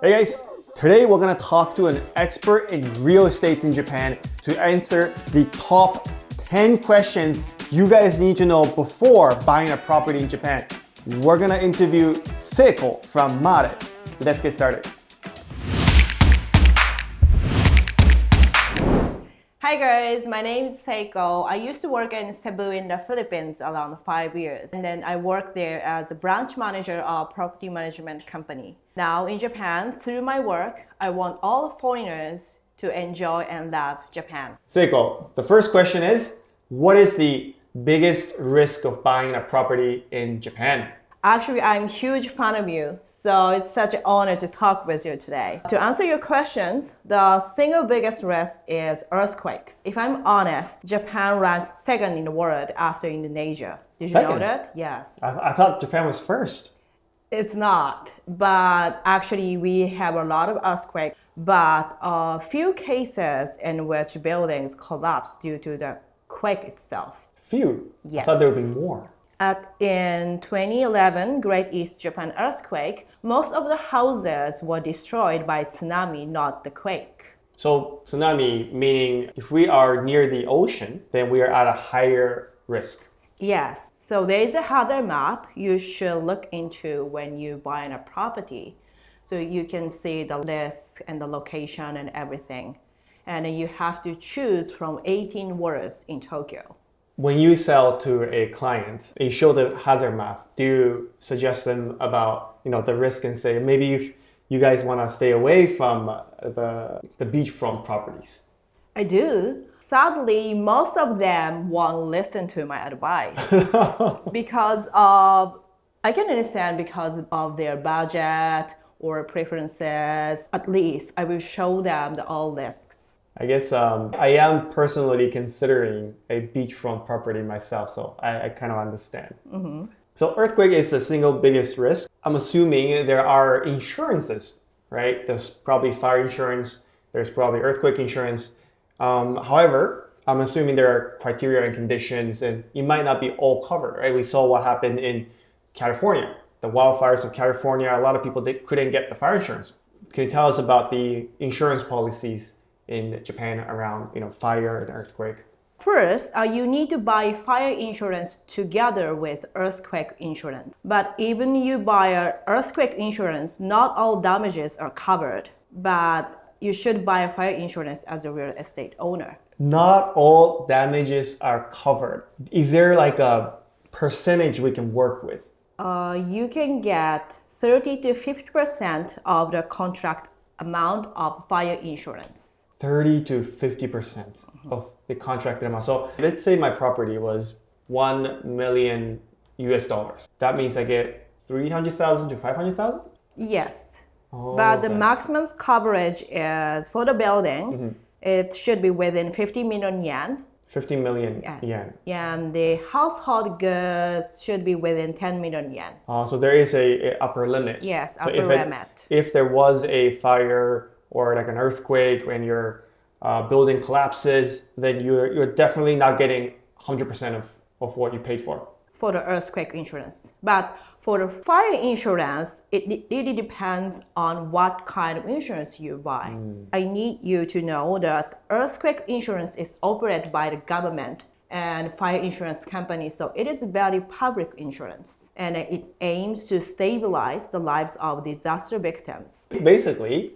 Hey guys, today we're gonna talk to an expert in real estate in Japan to answer the top 10 questions you guys need to know before buying a property in Japan. We're gonna interview Seiko from Mare. Let's get started. Hi guys, my name is Seiko. I used to work in Cebu in the Philippines around 5 years. And then I worked there as a branch manager of a property management company. Now in Japan, through my work, I want all foreigners to enjoy and love Japan. Seiko, the first question is, what is the biggest risk of buying a property in Japan? Actually, I'm a huge fan of you. So it's such an honor to talk with you today. To answer your questions, the single biggest risk is earthquakes. If I'm honest, Japan ranks second in the world after Indonesia. Did you know that? Yes. I thought Japan was first. It's not, but actually we have a lot of earthquakes, but a few cases in which buildings collapse due to the quake itself. Few? Yes. I thought there would be more. In 2011 Great East Japan earthquake, most of the houses were destroyed by tsunami, not the quake. So tsunami, meaning if we are near the ocean, then we are at a higher risk. Yes, so there is a hazard map you should look into when you buy a property. So you can see the risk and the location and everything. And you have to choose from 18 words in Tokyo. When you sell to a client, you show the hazard map. Do you suggest them about the risk and say maybe you guys want to stay away from the beachfront properties? I do. Sadly, most of them won't listen to my advice because of, I can understand because of their budget or preferences. At least I will show them all risks. I guess I am personally considering a beachfront property myself, so I kind of understand. Mm-hmm. So earthquake is the single biggest risk. I'm assuming there are insurances, right? There's probably fire insurance, there's probably earthquake insurance. However, I'm assuming there are criteria and conditions, and it might not be all covered, right? We saw what happened in California, the wildfires of California. A lot of people couldn't get the fire insurance. Can you tell us about the insurance policies in Japan around fire and earthquake? First, you need to buy fire insurance together with earthquake insurance. But even you buy earthquake insurance, not all damages are covered. But you should buy fire insurance as a real estate owner. Not all damages are covered. Is there like a percentage we can work with? You can get 30 to 50% of the contract amount of fire insurance. 30 to 50% of the contracted amount. So let's say my property was $1 million US. That means I get 300,000 to 500,000? Yes. Oh, but okay. the maximum coverage is for the building, it should be within 50 million yen. 50 million yen. And the household goods should be within 10 million yen. So there is a upper limit. Yes, so upper limit. If there was a fire or like an earthquake and your building collapses, then you're definitely not getting 100% of what you paid for. For the earthquake insurance. But for the fire insurance, it really depends on what kind of insurance you buy. I need you to know that earthquake insurance is operated by the government and fire insurance companies, so it is very public insurance. And it aims to stabilize the lives of disaster victims. Basically,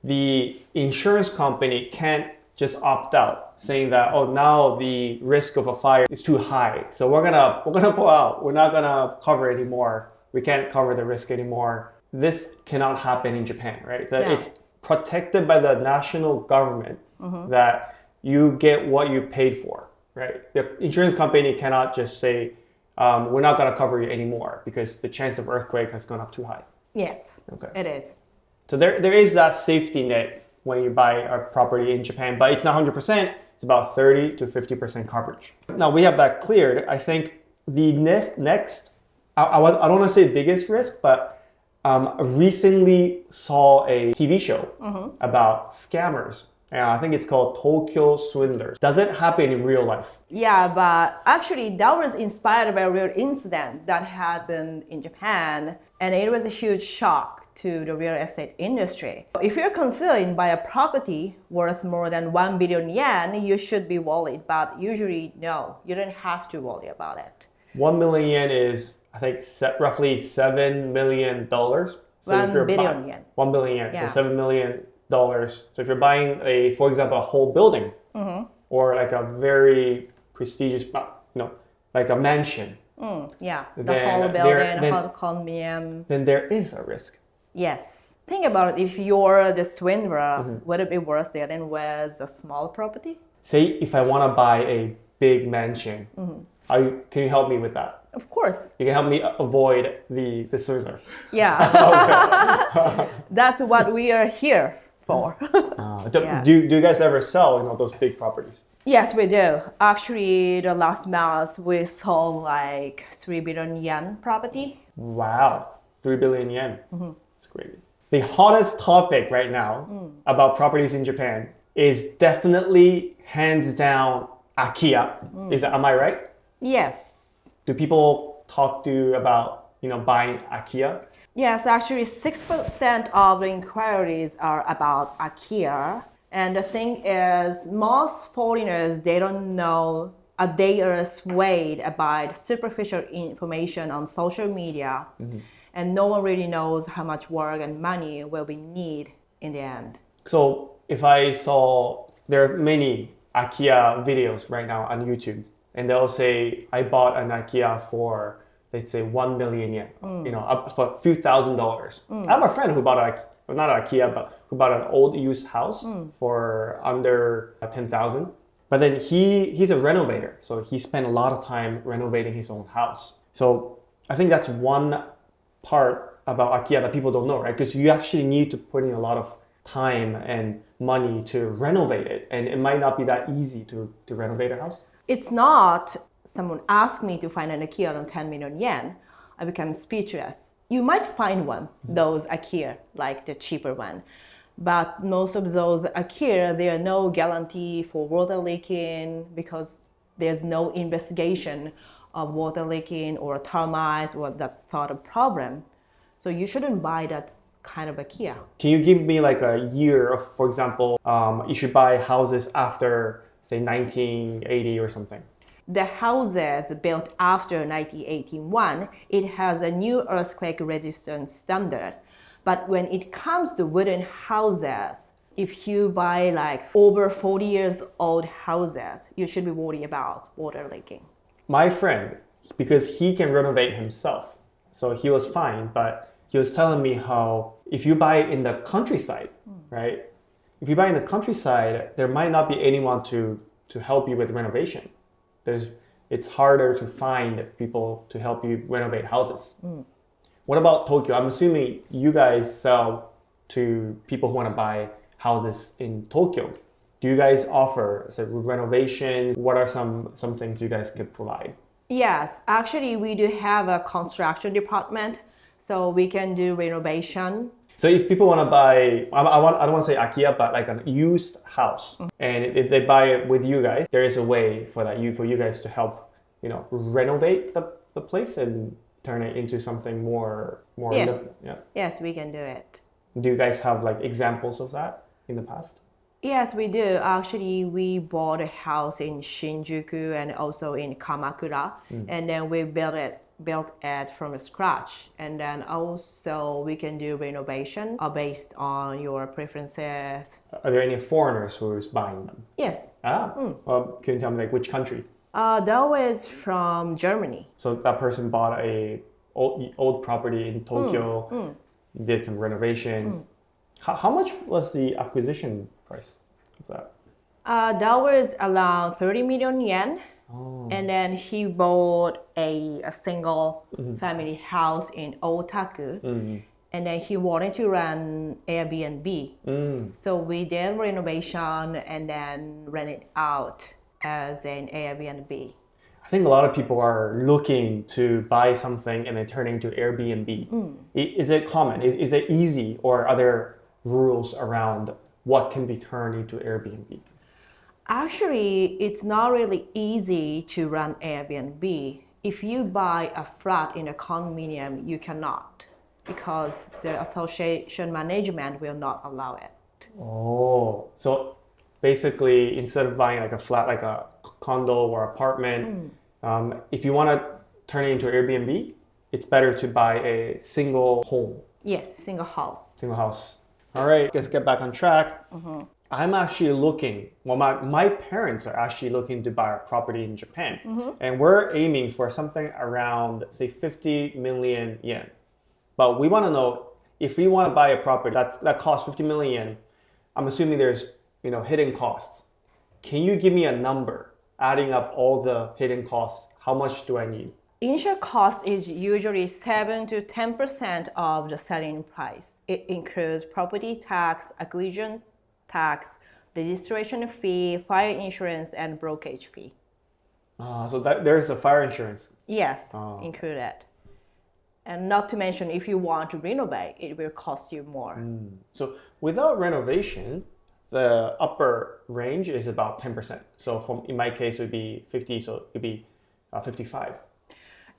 the insurance company can't just opt out, saying that now the risk of a fire is too high, so we're gonna pull out. We're not gonna cover anymore. We can't cover the risk anymore. This cannot happen in Japan, right? No. It's protected by the national government that you get what you paid for, right? The insurance company cannot just say we're not gonna cover you anymore because the chance of earthquake has gone up too high. Yes, Okay. it is. So there is that safety net when you buy a property in Japan, but it's not 100%, it's about 30 to 50% coverage. Now we have that cleared. I think the next, I don't want to say biggest risk, but I recently saw a TV show about scammers. I think it's called Tokyo Swindlers. Does it happen in real life? Yeah, but actually that was inspired by a real incident that happened in Japan, and it was a huge shock to the real estate industry. If you're considering buy a property worth more than 1 billion yen, you should be worried, but usually no, you don't have to worry about it. 1 million yen is, I think, roughly $7 million. So if 1 billion yen. 1 billion yen, Yeah. so $7 million. So if you're buying for example, a whole building or like a very prestigious, like a mansion, Yeah, the then whole building, whole condominium. then there is a risk. Yes. Think about it. If you're the swindler, would it be worse there than with a small property? Say if I want to buy a big mansion, can you help me with that? Of course. You can help me avoid the swindlers. Yeah. That's what we are here for. Do you guys ever sell those big properties? Yes, we do. Actually, the last month we sold like 3 billion yen property. Wow, 3 billion yen. That's great. The hottest topic right now about properties in Japan is definitely hands down Akiya. Am I right? Yes. Do people talk to you about buying Akiya? Yes, actually 6% of the inquiries are about Akiya. And the thing is, most foreigners, they don't know, they are swayed by superficial information on social media. And no one really knows how much work and money will be need in the end. So if I saw, there are many Akiya videos right now on YouTube, and they'll say, I bought an Akiya for, let's say, 1 million yen, up for a few $1,000s. I have a friend who bought not an Akiya, but who bought an old used house for under 10,000. But then he's a renovator, so he spent a lot of time renovating his own house. So I think that's one part about Akiya that people don't know, right? Because you actually need to put in a lot of time and money to renovate it, and it might not be that easy to renovate a house. It's not someone asked me to find an Akiya on 10 million yen, I become speechless. You might find one, those Akiya, like the cheaper one. But most of those Akiya, there are no guarantee for water leaking because there's no investigation of water leaking or termites or that sort of problem. So you shouldn't buy that kind of Akiya. Can you give me like a year of, for example, you should buy houses after, say, 1980 or something? The houses built after 1981, it has a new earthquake resistance standard. But when it comes to wooden houses, if you buy like over 40 years old houses, you should be worried about water leaking. My friend, because he can renovate himself, so he was fine, but he was telling me how if you buy in the countryside, right? If you buy in the countryside, there might not be anyone to help you with renovation. It's harder to find people to help you renovate houses. What about Tokyo? I'm assuming you guys sell to people who want to buy houses in Tokyo. Do you guys offer renovation? What are some things you guys could provide? Yes, actually we do have a construction department, so we can do renovation. So if people want to buy, I don't want to say Akiya, but like a used house, and if they buy it with you guys, there is a way for you guys to help, renovate the place and turn it into something more. Yes. Yeah. Yes, we can do it. Do you guys have like examples of that in the past? Yes, we do. Actually, we bought a house in Shinjuku and also in Kamakura, and then we built it from scratch. And then also we can do renovation based on your preferences. Are there any foreigners who's buying them? Yes. Well, can you tell me like which country? That was from Germany. So that person bought a old property in Tokyo, did some renovations. How much was the acquisition price of that? That was around 30 million yen. And then he bought a single family house in Otaku. And then he wanted to run Airbnb. So we did renovation and then rent it out as an Airbnb. I think a lot of people are looking to buy something and then turn it into Airbnb. Is it common? Is it easy, or are there rules around what can be turned into Airbnb? Actually, it's not really easy to run Airbnb. If you buy a flat in a condominium, you cannot. because the association management will not allow it. Oh, so basically, instead of buying like a flat, like a condo or apartment, if you want to turn it into Airbnb, it's better to buy a single home, Yes, single house. single house. All right, let's get back on track. I'm actually looking, well, my parents are actually looking to buy a property in Japan. And we're aiming for something around, say, 50 million yen. But we want to know, if we want to buy a property that costs 50 million yen, I'm assuming there's, hidden costs. Can you give me a number, adding up all the hidden costs? How much do I need? Initial cost is usually 7 to 10% of the selling price. It includes property tax, acquisition tax, registration fee, fire insurance, and brokerage fee. So there's a fire insurance. Yes, included. And not to mention, if you want to renovate, it will cost you more. So without renovation, the upper range is about 10%. So in my case, it would be 50, so it would be 55.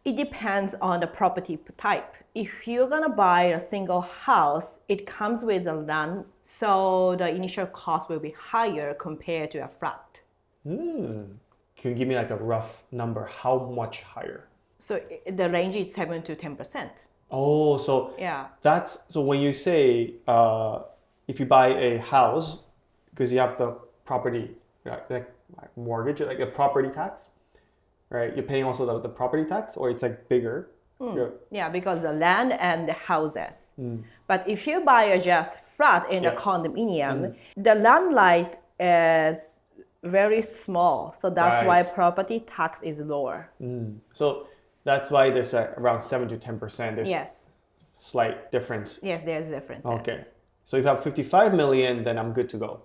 It depends on the property type. If you're gonna buy a single house, it comes with a land, so the initial cost will be higher compared to a flat. Can you give me like a rough number? How much higher? So the range is 7 to 10%. Oh, so Yeah. so when you say if you buy a house, because you have the property like mortgage, like a property tax, right? You're paying also the property tax, or it's like bigger. Yeah, because the land and the houses. But if you buy a just flat in a condominium, the land lot is very small. So that's why property tax is lower. So that's why there's around 7 to 10%. There's slight difference. Yes, there's differences. Okay. So if I have 55 million, then I'm good to go.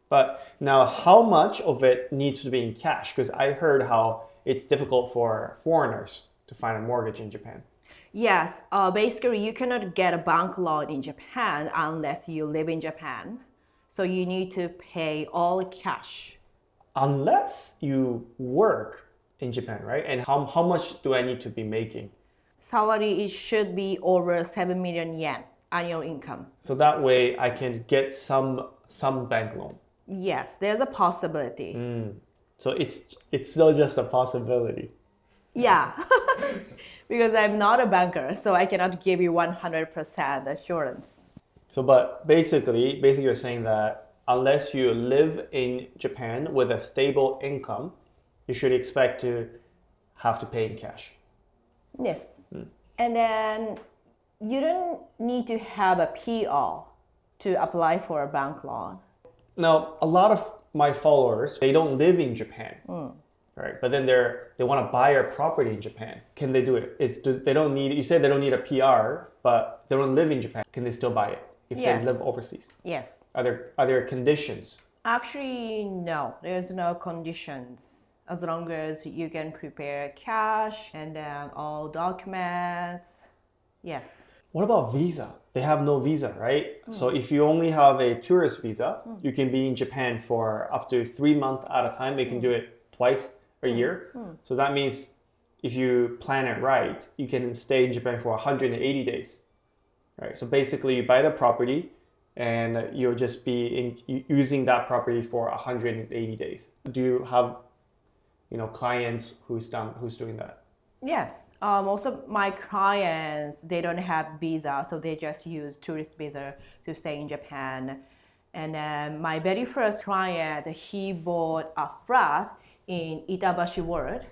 But now how much of it needs to be in cash? Because I heard how it's difficult for foreigners to find a mortgage in Japan. Yes, basically you cannot get a bank loan in Japan unless you live in Japan. So you need to pay all cash. Unless you work in Japan, right? And how much do I need to be making? Salary, it should be over 7 million yen annual income. So that way I can get some bank loan. Yes, there's a possibility. So it's still just a possibility. Yeah, because I'm not a banker, so I cannot give you 100% assurance. So, but basically you're saying that unless you live in Japan with a stable income, you should expect to have to pay in cash. Yes. And then you don't need to have a PR to apply for a bank loan. Now, a lot of my followers, they don't live in Japan, right? But then they want to buy a property in Japan. Can they do it? They don't need. You said they don't need a PR, but they don't live in Japan. Can they still buy it if they live overseas? Yes. Are there conditions? Actually, no. There's no conditions. As long as you can prepare cash and then all documents. Yes. What about visa? They have no visa, right? So if you only have a tourist visa, you can be in Japan for up to 3 months at a time. They can do it twice a year. So that means if you plan it right, you can stay in Japan for 180 days, right? So basically you buy the property and you'll just be using that property for 180 days. Do you have, clients who's doing that? Yes, most of my clients, they don't have visa, so they just use tourist visa to stay in Japan. And then my very first client, he bought a flat in Itabashi World.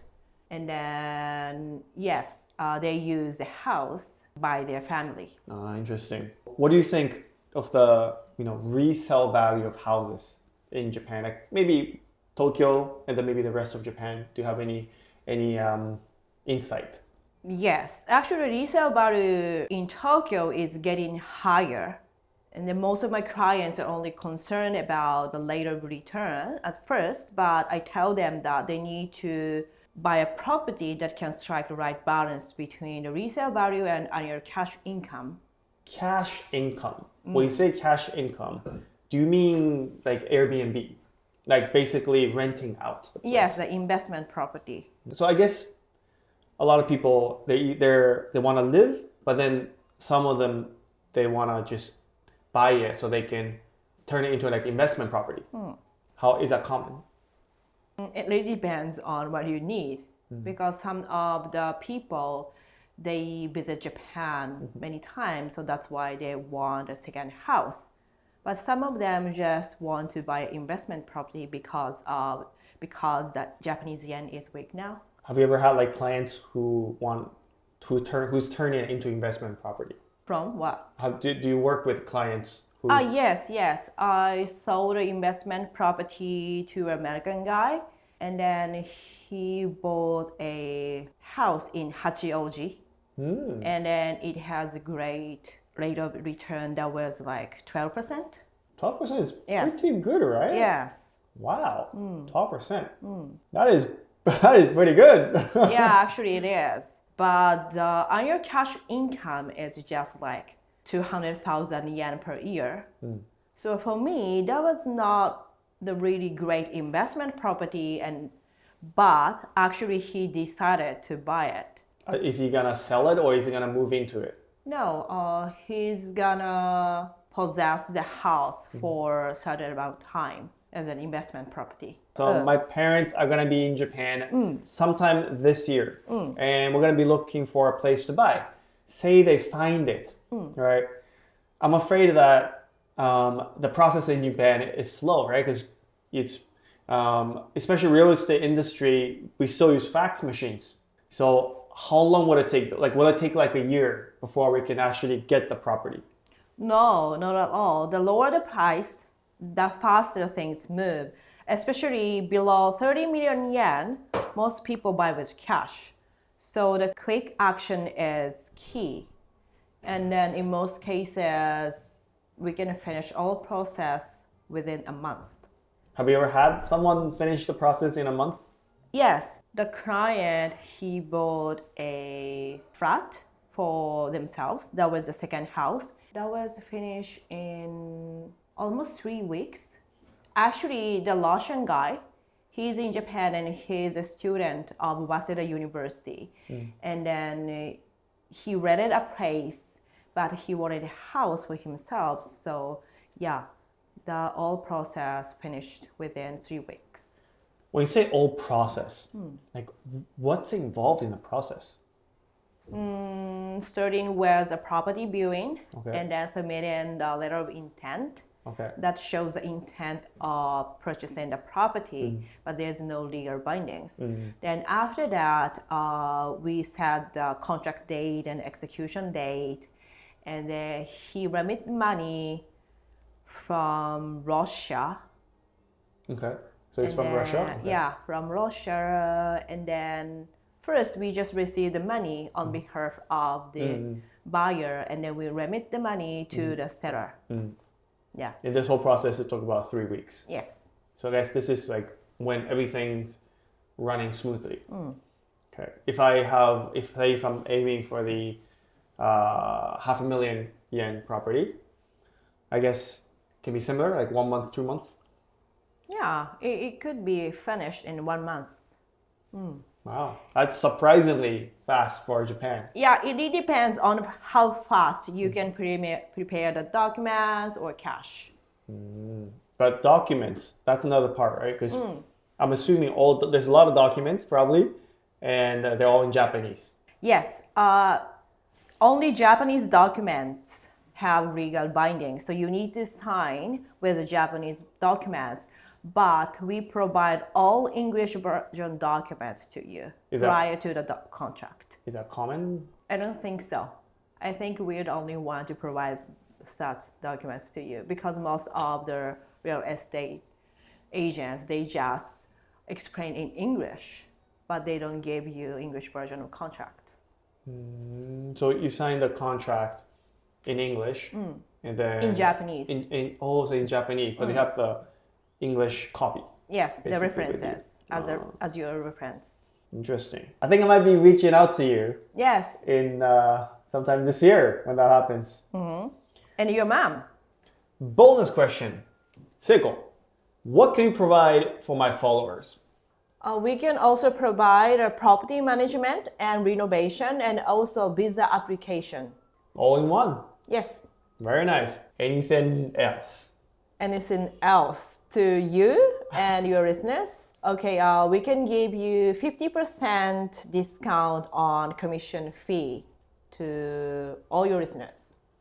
And then, yes, they use the house by their family. Interesting. What do you think of the resale value of houses in Japan? Like maybe Tokyo and then maybe the rest of Japan. Do you have any insight? Yes, actually resale value in Tokyo is getting higher. And then most of my clients are only concerned about the later return at first, but I tell them that they need to buy a property that can strike the right balance between the resale value and your cash income. Cash income. When you say cash income, do you mean like Airbnb? Like basically renting out the place? Yes, the investment property. So I guess a lot of people they want to live, but then some of them, they want to just buy it so they can turn it into like investment property. How is that common? It really depends on what you need, because some of the people, they visit Japan many times, so that's why they want a second house. But some of them just want to buy investment property because the Japanese yen is weak now. Have you ever had like clients who's turning it into investment property? From what? Do you work with clients who? Yes. I sold an investment property to an American guy, and then he bought a house in Hachioji, and then it has a great rate of return that was like 12%. 12% is Yes. pretty good, right? Yes. Wow, 12%. That is pretty good. Yeah, actually it is. But annual cash income is just like 200,000 yen per year. So for me, that was not the really great investment property, but actually he decided to buy it. Is he gonna sell it or is he gonna move into it? No, he's gonna possess the house for a certain amount of time as an investment property. So my parents are gonna be in Japan sometime this year, and we're gonna be looking for a place to buy. Say they find it, right? I'm afraid that the process in Japan is slow, right? Because it's especially real estate industry, we still use fax machines. So how long would it take? Like, will it take like a year before we can actually get the property? No, not at all. The lower the price, the faster things move. Especially below 30 million yen, most people buy with cash. So the quick action is key. And then in most cases, we can finish all process within a month. Have you ever had someone finish the process in a month? Yes, the client, he bought a flat for themselves. That was the second house. That was finished in almost 3 weeks. Actually, the Russian guy, he's in Japan and he's a student of Waseda University. And then he rented a place, but he wanted a house for himself. So yeah, the whole process finished within 3 weeks. When you say all process, like what's involved in the process? Starting with a property viewing, Okay. and then submitting the letter of intent. Okay. That shows the intent of purchasing the property, but there's no legal bindings. Then after that, we set the contract date and execution date, and then he remit money from Russia. Okay. So it's And from then- Russia? Okay. Yeah, from Russia. And then first we just receive the money on behalf of the buyer, and then we remit the money to the seller. Yeah. In this whole process, it took about 3 weeks. Yes. So I guess this is like when everything's running smoothly. Okay. If I'm aiming for the 500,000 yen property, I guess can be similar, like 1 month, 2 months. Yeah, it could be finished in 1 month. Wow, that's surprisingly fast for Japan. Yeah, it really depends on how fast you can prepare the documents or cash. But documents, that's another part, right? Because I'm assuming there's a lot of documents probably, and they're all in Japanese. Yes, only Japanese documents have legal binding, so you need to sign with the Japanese documents. But we provide all English version documents to you prior to the contract. Is that common? I don't think so. I think we're the only one to provide such documents to you, because most of the real estate agents, they just explain in English, but they don't give you English version of contract. So you sign the contract in English, and then In Japanese. Also in Japanese, but they have the English copy. Yes, the basically with references as your reference. Interesting. I think I might be reaching out to you Yes. in sometime this year when that happens. And your mom? Bonus question. Seiko, what can you provide for my followers? We can also provide a property management and renovation, and also visa application. All in one. Yes. Very nice. Anything else? Anything else to you and your listeners? Okay, we can give you 50% discount on commission fee to all your listeners.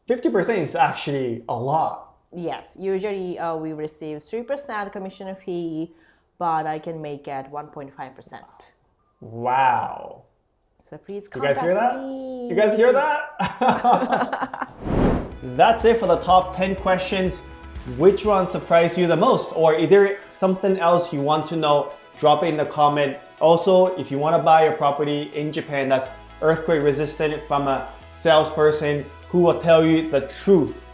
50% is actually a lot. Yes, usually we receive 3% commission fee, but I can make it 1.5%. Wow. So please You guys contact hear that? me. You guys hear that? That's it for the top 10 questions. Which one surprised you the most? Or is there something else you want to know? Drop it in the comment. Also, if you want to buy a property in Japan that's earthquake resistant from a salesperson who will tell you the truth,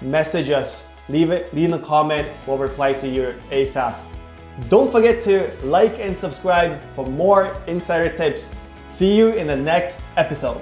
message us. Leave in a comment. We'll reply to you ASAP. Don't forget to like and subscribe for more insider tips. See you in the next episode.